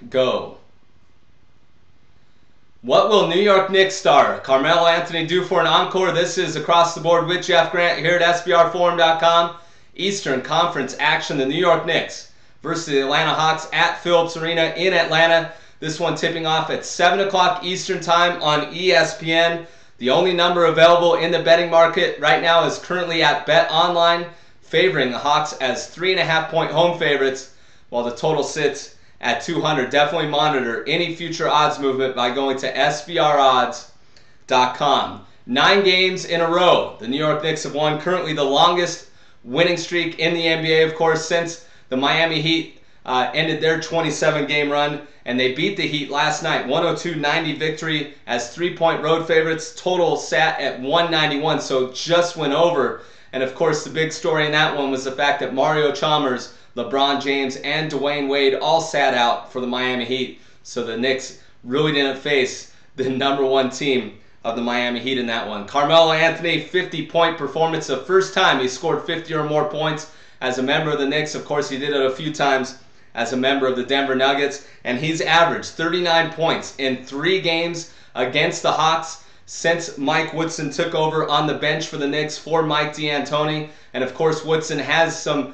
go. What will New York Knicks star Carmelo Anthony do for an encore? This is Across the Board with Jeff Grant here at SBRforum.com. Eastern Conference action, the New York Knicks versus the Atlanta Hawks at Phillips Arena in Atlanta. This one tipping off at 7 o'clock Eastern Time on ESPN. The only number available in the betting market right now is currently at Bet Online, favoring the Hawks as 3.5-point home favorites, while the total sits at 200. Definitely monitor any future odds movement by going to SBRodds.com. 9 games in a row the New York Knicks have won, currently the longest winning streak in the NBA, of course, since the Miami Heat ended their 27-game run, and they beat the Heat last night. 102-90 victory as 3-point road favorites. Total sat at 191, so just went over. And of course, the big story in that one was the fact that Mario Chalmers, LeBron James, and Dwayne Wade all sat out for the Miami Heat. So the Knicks really didn't face the #1 team of the Miami Heat in that one. Carmelo Anthony, 50-point performance. The first time he scored 50 or more points as a member of the Knicks. Of course, he did it a few times as a member of the Denver Nuggets. And he's averaged 39 points in 3 games against the Hawks since Mike Woodson took over on the bench for the Knicks for Mike D'Antoni. And of course, Woodson has some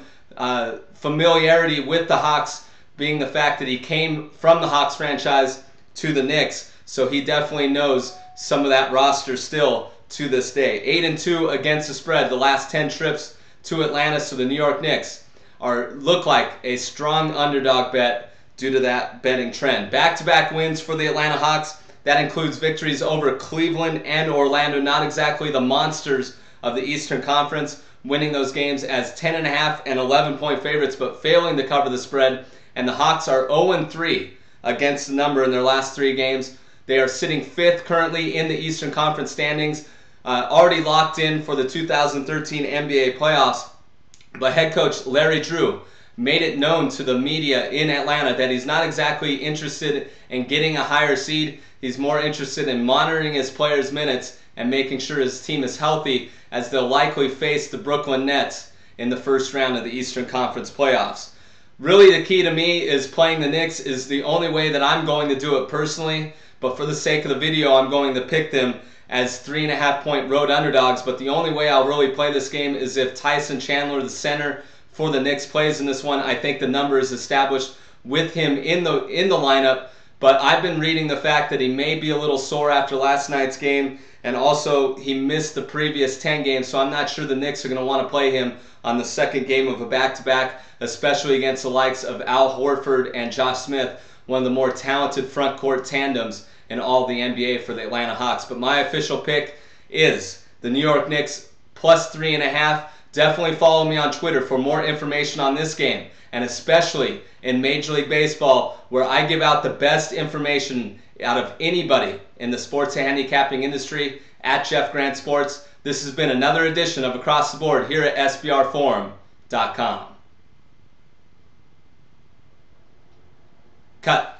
familiarity with the Hawks, being the fact that he came from the Hawks franchise to the Knicks. So he definitely knows some of that roster still to this day. 8-2 against the spread the last 10 trips to Atlanta. So the New York Knicks look like a strong underdog bet due to that betting trend. Back-to-back wins for the Atlanta Hawks. That includes victories over Cleveland and Orlando. Not exactly the monsters of the Eastern Conference, winning those games as 10.5 and 11-point favorites, but failing to cover the spread. And the Hawks are 0-3 against the number in their last 3 games. They are sitting 5th currently in the Eastern Conference standings, already locked in for the 2013 NBA playoffs. But head coach Larry Drew made it known to the media in Atlanta that he's not exactly interested in getting a higher seed. He's more interested in monitoring his players' minutes and making sure his team is healthy, as they'll likely face the Brooklyn Nets in the first round of the Eastern Conference playoffs. Really, the key to me is playing the Knicks is the only way that I'm going to do it personally, but for the sake of the video, I'm going to pick them as 3.5-point road underdogs. But the only way I'll really play this game is if Tyson Chandler, the center for the Knicks, plays in this one. I think the number is established with him in the lineup, but I've been reading the fact that he may be a little sore after last night's game, and also he missed the previous 10 games, so I'm not sure the Knicks are going to want to play him on the second game of a back-to-back, especially against the likes of Al Horford and Josh Smith, one of the more talented front court tandems in all the NBA for the Atlanta Hawks. But my official pick is the New York Knicks plus 3.5. Definitely follow me on Twitter for more information on this game, and especially in Major League Baseball, where I give out the best information out of anybody in the sports handicapping industry at Jeff Grant Sports. This has been another edition of Across the Board here at SBRforum.com. Cut.